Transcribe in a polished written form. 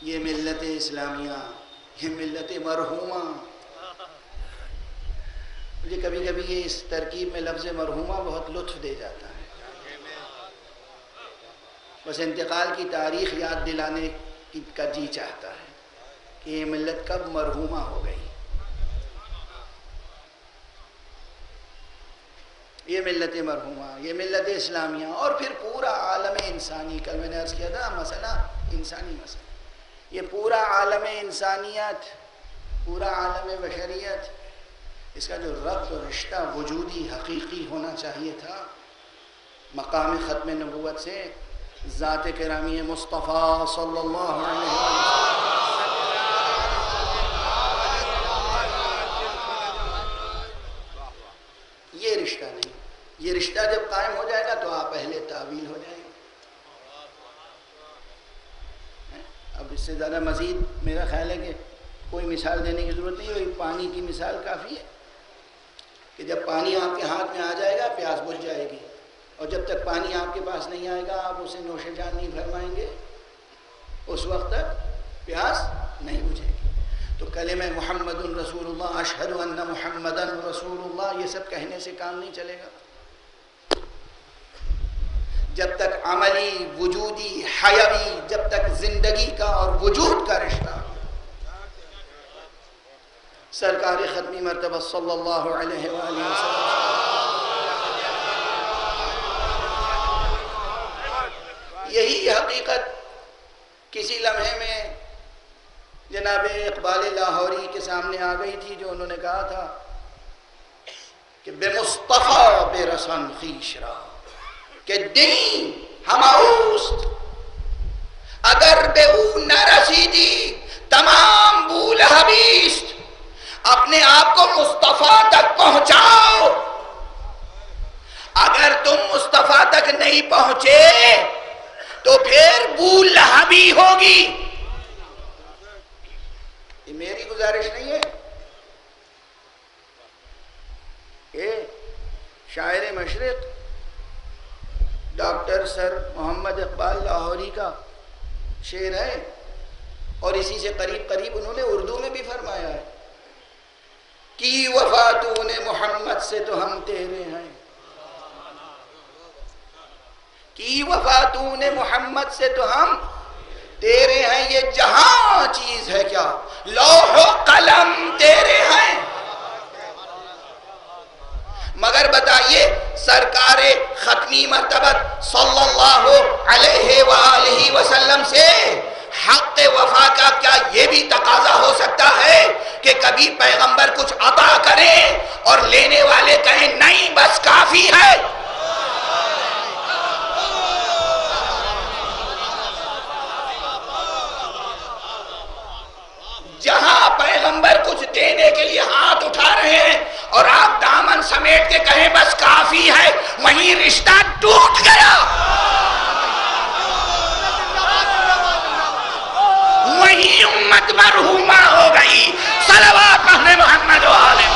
یہ ملت اسلامیہ، یہ ملت مرحومہ. مجھے کبھی کبھی یہ اس ترکیب میں لفظ مرحومہ بہت لطف دے جاتا ہے. بس انتقال کی تاریخ یاد دلانے کا جی چاہتا ہے کہ یہ ملت کب مرحومہ ہو گئی. یہ ملت مرحومہ، یہ ملت اسلامیہ، اور پھر پورا عالم انسانی. کل میں نے عرض کیا تھا مسئلہ انسانی مسئلہ، یہ پورا عالم انسانیت، پورا عالم بشریت، اس کا جو ربط و رشتہ وجودی حقیقی ہونا چاہیے تھا مقام ختم نبوت سے ذات کرامی مصطفیٰ صلی اللہ علیہ وسلم. یہ رشتہ نہیں. یہ رشتہ جب قائم ہو جائے گا تو آپ اہل تعویل ہو جائیں گے. اب اس سے زیادہ مزید میرا خیال ہے کہ کوئی مثال دینے کی ضرورت نہیں. وہی پانی کی مثال کافی ہے کہ جب پانی آپ کے ہاتھ میں آ جائے گا پیاس بجھ جائے گی، اور جب تک پانی آپ کے پاس نہیں آئے گا آپ اسے نوش جان نہیں فرمائیں گے، اس وقت تک پیاس نہیں بجھے گی. تو کلمہ محمد رسول اللہ، اشہد ان محمد رسول اللہ، یہ سب کہنے سے کام نہیں چلے گا جب تک عملی، وجودی، حیوی، جب تک زندگی کا اور وجود کا رشتہ. سرکار ختمی مرتبہ صلی اللہ علیہ وآلہ وسلم، یہی حقیقت کسی لمحے میں جناب اقبال لاہوری کے سامنے آ گئی تھی، جو انہوں نے کہا تھا کہ بے مصطفیٰ بے رسن خویش را، کہ دین ہماوست اگر بے او نہ رسیدی تمام بول حبیست. اپنے آپ کو مصطفیٰ تک پہنچاؤ. اگر تم مصطفیٰ تک نہیں پہنچے تو پھر بو لہبی ہوگی. یہ میری گزارش نہیں ہے، یہ شاعر مشرق ڈاکٹر سر محمد اقبال لاہوری کا شعر ہے، اور اسی سے قریب قریب انہوں نے اردو میں بھی فرمایا ہے کی وفاتون محمد سے تو ہم تیرے ہیں، کی وفاتون محمد سے تو ہم تیرے ہیں. یہ جہاں چیز ہے کیا لوح و قلم تیرے ہیں. مگر بتائیے سرکار ختمی مرتبت صلی اللہ علیہ وآلہ وسلم سے حق وفا کا کیا یہ بھی تقاضا ہو سکتا ہے کہ کبھی پیغمبر کچھ عطا کریں اور لینے والے کہیں نہیں بس کافی ہے؟ جہاں پیغمبر کچھ دینے کے لیے ہاتھ اٹھا رہے ہیں اور آپ دامن سمیٹ کے کہیں بس کافی ہے، وہیں رشتہ ٹوٹ گیا، وہیں امت مرحومہ ہو گئی. صلوات پڑھنے محمد و آلہ